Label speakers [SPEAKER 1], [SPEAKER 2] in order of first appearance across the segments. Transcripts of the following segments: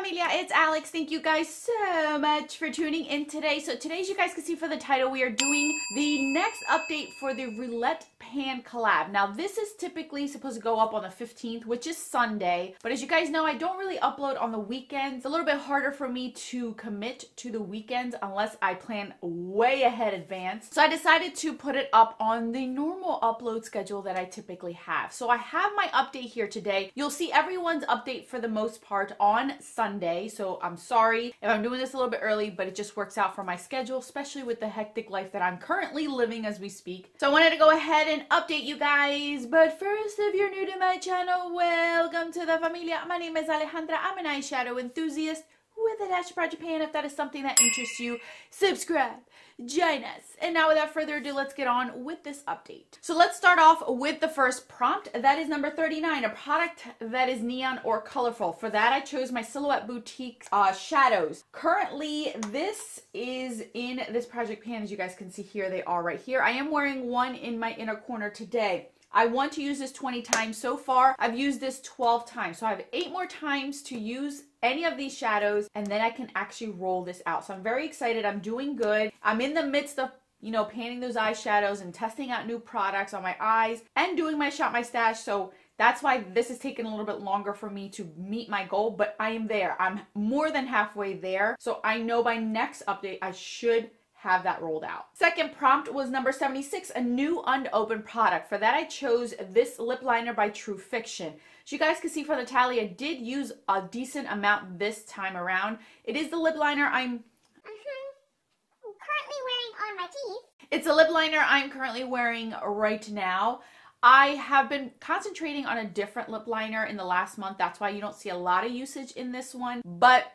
[SPEAKER 1] familia, it's Alex. Thank you guys so much for tuning in today. So today, as you guys can see for the title, we are doing the next update for the Roulette pan collab. Now this is typically supposed to go up on the 15th, which is Sunday, but as you guys know, I don't really upload on the weekends. It's a little bit harder for me to commit to the weekends unless I plan way ahead advance. So I decided to put it up on the normal upload schedule that I typically have. So I have my update here today. You'll see everyone's update for the most part on Sunday, so I'm sorry if I'm doing this a little bit early, but it just works out for my schedule, especially with the hectic life that I'm currently living as we speak. So I wanted to go ahead and update you guys, but first, if you're new to my channel, welcome to the familia. My name is Alexandra. I'm an eyeshadow enthusiast with a dash of Japan. If that is something that interests you, subscribe, join us. And now without further ado, let's get on with this update. So let's start off with the first prompt. That is number 39, a product that is neon or colorful. For that, I chose my Silhouette Boutique shadows. Currently, this is in this project pan. As you guys can see here, they are right here. I am wearing one in my inner corner today. I want to use this 20 times. So far, I've used this 12 times. So I have 8 more times to use any of these shadows, and then I can actually roll this out. So I'm very excited. I'm doing good. I'm in the midst of, you know, panning those eyeshadows and testing out new products on my eyes and doing my Shop My Stash. So that's why this is taking a little bit longer for me to meet my goal, but I am there. I'm more than halfway there. So I know by next update, I should have that rolled out. Second prompt was number 76, a new unopened product. For that, I chose this lip liner by True Fiction. As you guys can see for the tally, I did use a decent amount this time around. It is the lip liner I'm
[SPEAKER 2] currently wearing on my teeth.
[SPEAKER 1] It's a lip liner I'm currently wearing right now. I have been concentrating on a different lip liner in the last month. That's why you don't see a lot of usage in this one, but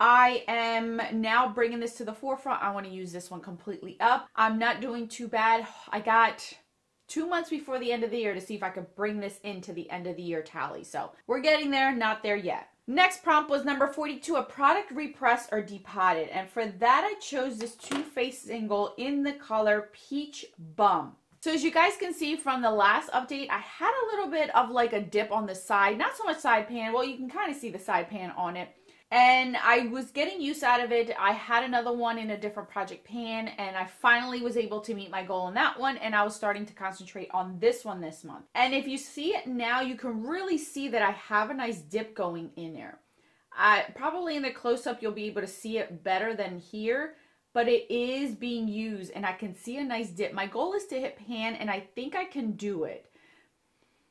[SPEAKER 1] I am now bringing this to the forefront. I want to use this one completely up. I'm not doing too bad. I got 2 months before the end of the year to see if I could bring this into the end of the year tally. So we're getting there, not there yet. Next prompt was number 42, a product repressed or depotted. And for that, I chose this Too Faced single in the color Peach Bum. So as you guys can see from the last update, I had a little bit of like a dip on the side, not so much side pan. Well, you can kind of see the side pan on it. And I was getting use out of it. I had another one in a different project pan, and I finally was able to meet my goal in that one, and I was starting to concentrate on this one this month. And if you see it now, you can really see that I have a nice dip going in there. Probably in the close-up, you'll be able to see it better than here, but it is being used, and I can see a nice dip. My goal is to hit pan, and I think I can do it.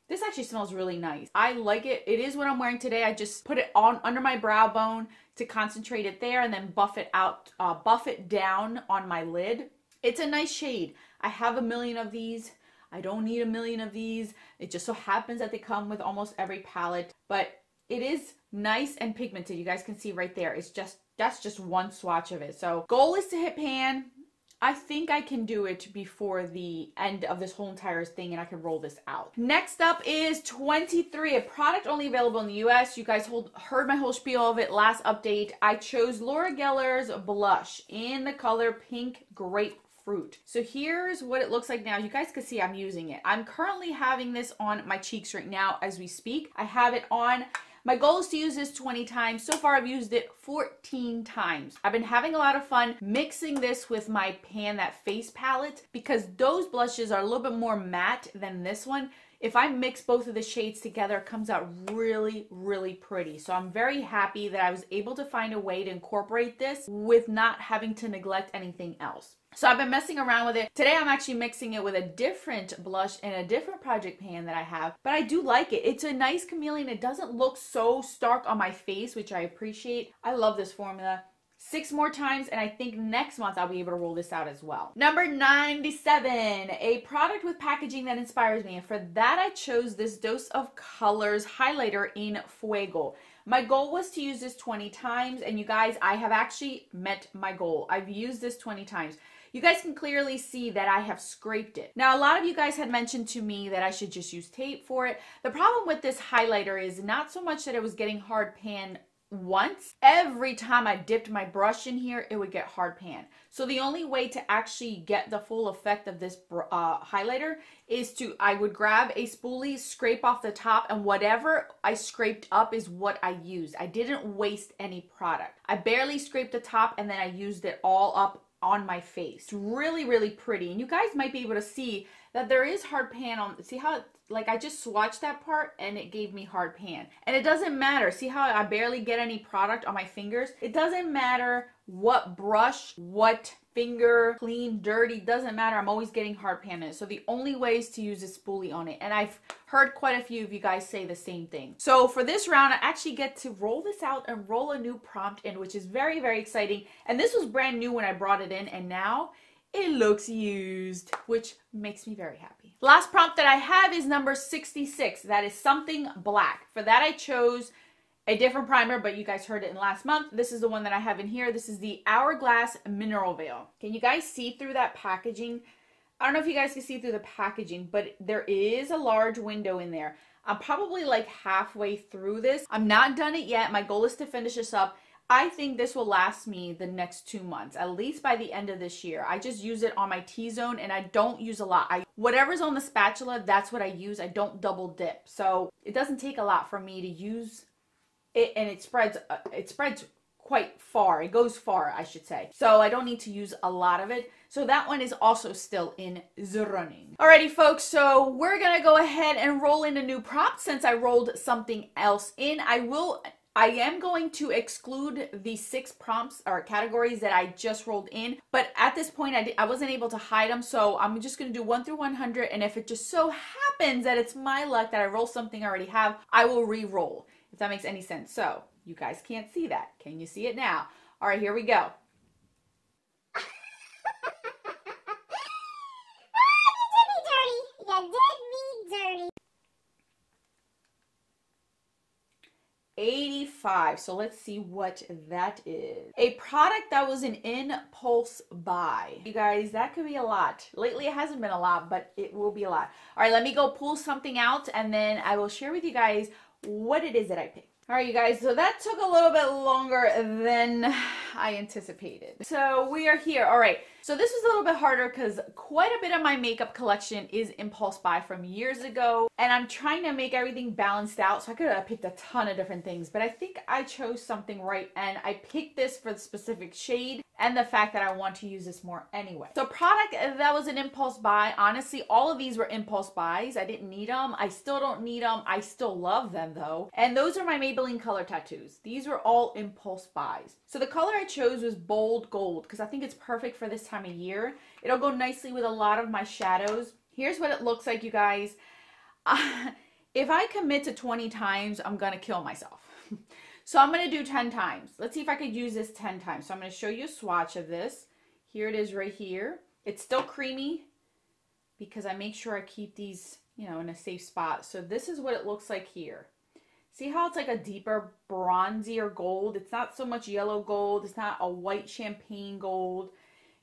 [SPEAKER 1] This actually smells really nice. I like it. It is what I'm wearing today. I just put it on under my brow bone to concentrate it there and then buff it down on my lid. It's a nice shade. I have a million of these. I don't need a million of these. It just so happens that they come with almost every palette, but it is nice and pigmented. You guys can see right there. That's just one swatch of it. So goal is to hit pan. I think I can do it before the end of this whole entire thing, and I can roll this out. Next up is 23, a product only available in the US. You guys heard my whole spiel of it last update. I chose Laura Geller's blush in the color Pink Grapefruit. So here's what it looks like now. You guys can see I'm using it. I'm currently having this on my cheeks right now as we speak. I have it on. My goal is to use this 20 times. So far, I've used it 14 times. I've been having a lot of fun mixing this with my Pan That Face palette because those blushes are a little bit more matte than this one. If I mix both of the shades together, it comes out really, really pretty. So I'm very happy that I was able to find a way to incorporate this with not having to neglect anything else. So I've been messing around with it. Today I'm actually mixing it with a different blush and a different project pan that I have, but I do like it. It's a nice chameleon. It doesn't look so stark on my face, which I appreciate. I love this formula. 6 more times, and I think next month I'll be able to roll this out as well. Number 97, a product with packaging that inspires me. And for that, I chose this Dose of Colors highlighter in Fuego. My goal was to use this 20 times, and you guys, I have actually met my goal. I've used this 20 times. You guys can clearly see that I have scraped it. Now, a lot of you guys had mentioned to me that I should just use tape for it. The problem with this highlighter is not so much that it was getting hard pan once, every time I dipped my brush in here, it would get hard pan. So the only way to actually get the full effect of this highlighter is I would grab a spoolie, scrape off the top, and whatever I scraped up is what I used. I didn't waste any product. I barely scraped the top and then I used it all up on my face. It's really, really pretty. And you guys might be able to see that there is hard pan on, see how, like I just swatched that part and it gave me hard pan. And it doesn't matter. See how I barely get any product on my fingers? It doesn't matter what brush, what finger, clean, dirty, doesn't matter. I'm always getting hard pan in it. So the only way is to use a spoolie on it. And I've heard quite a few of you guys say the same thing. So for this round, I actually get to roll this out and roll a new prompt in, which is very, very exciting. And this was brand new when I brought it in, and now it looks used, which makes me very happy. Last prompt that I have is number 66. That is something black. For that, I chose a different primer, but you guys heard it in last month. This is the one that I have in here. This is the Hourglass Mineral Veil. Can you guys see through that packaging? I don't know if you guys can see through the packaging, but there is a large window in there. I'm probably like halfway through this. I'm not done it yet. My goal is to finish this up. I think this will last me the next 2 months, at least by the end of this year. I just use it on my T-zone and I don't use a lot. Whatever's on the spatula, that's what I use. I don't double dip. So it doesn't take a lot for me to use it, and it spreads quite far. It goes far, I should say. So I don't need to use a lot of it. So that one is also still in the running. Alrighty folks, so we're gonna go ahead and roll in a new prop since I rolled something else in. I am going to exclude the 6 prompts or categories that I just rolled in, but at this point I wasn't able to hide them, so I'm just going to do 1 through 100, and if it just so happens that it's my luck that I roll something I already have, I will re-roll, if that makes any sense. So you guys can't see that. Can you see it now? All right, here we go. You did me dirty. 85. So let's see what that is. A product that was an impulse buy. You guys, that could be a lot. Lately it hasn't been a lot, but it will be a lot. All right, let me go pull something out and then I will share with you guys what it is that I picked. All right, you guys, so that took a little bit longer than I anticipated. So we are here. All right, so this was a little bit harder because quite a bit of my makeup collection is impulse buy from years ago, and I'm trying to make everything balanced out. So I could have picked a ton of different things, but I think I chose something right, and I picked this for the specific shade and the fact that I want to use this more anyway. So product that was an impulse buy, honestly, all of these were impulse buys. I didn't need them. I still don't need them. I still love them though. And those are my Maybelline color tattoos. These were all impulse buys. So the color I chose was Bold Gold because I think it's perfect for this time of year. It'll go nicely with a lot of my shadows. Here's what it looks like, you guys. If I commit to 20 times, I'm gonna kill myself. So I'm going to do 10 times. Let's see if I could use this 10 times. So I'm going to show you a swatch of this. Here it is right here. It's still creamy because I make sure I keep these, you know, in a safe spot. So this is what it looks like here. See how it's like a deeper bronzier gold? It's not so much yellow gold. It's not a white champagne gold.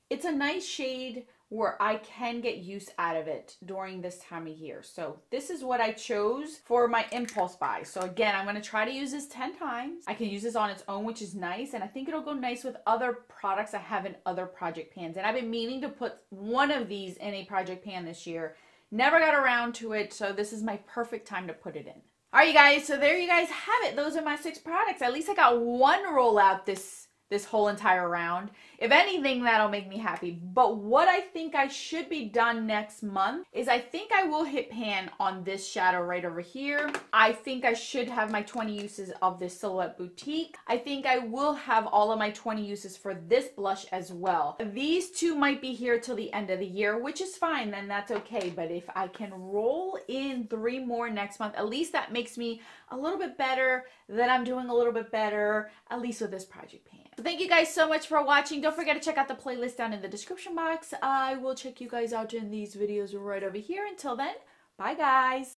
[SPEAKER 1] It's a nice shade where I can get use out of it during this time of year. So this is what I chose for my impulse buy. So again, I'm gonna try to use this 10 times. I can use this on its own, which is nice. And I think it'll go nice with other products I have in other project pans. And I've been meaning to put one of these in a project pan this year. Never got around to it. So this is my perfect time to put it in. All right, you guys, so there you guys have it. Those are my 6 products. At least I got one rollout this whole entire round. If anything, that'll make me happy. But what I think I should be done next month is I think I will hit pan on this shadow right over here. I think I should have my 20 uses of this Silhouette Boutique. I think I will have all of my 20 uses for this blush as well. These 2 might be here till the end of the year, which is fine, then that's okay. But if I can roll in 3 more next month, at least that makes me a little bit better, that I'm doing a little bit better, at least with this project pan. So thank you guys so much for watching. Don't forget to check out the playlist down in the description box. I will check you guys out in these videos right over here. Until then, bye guys.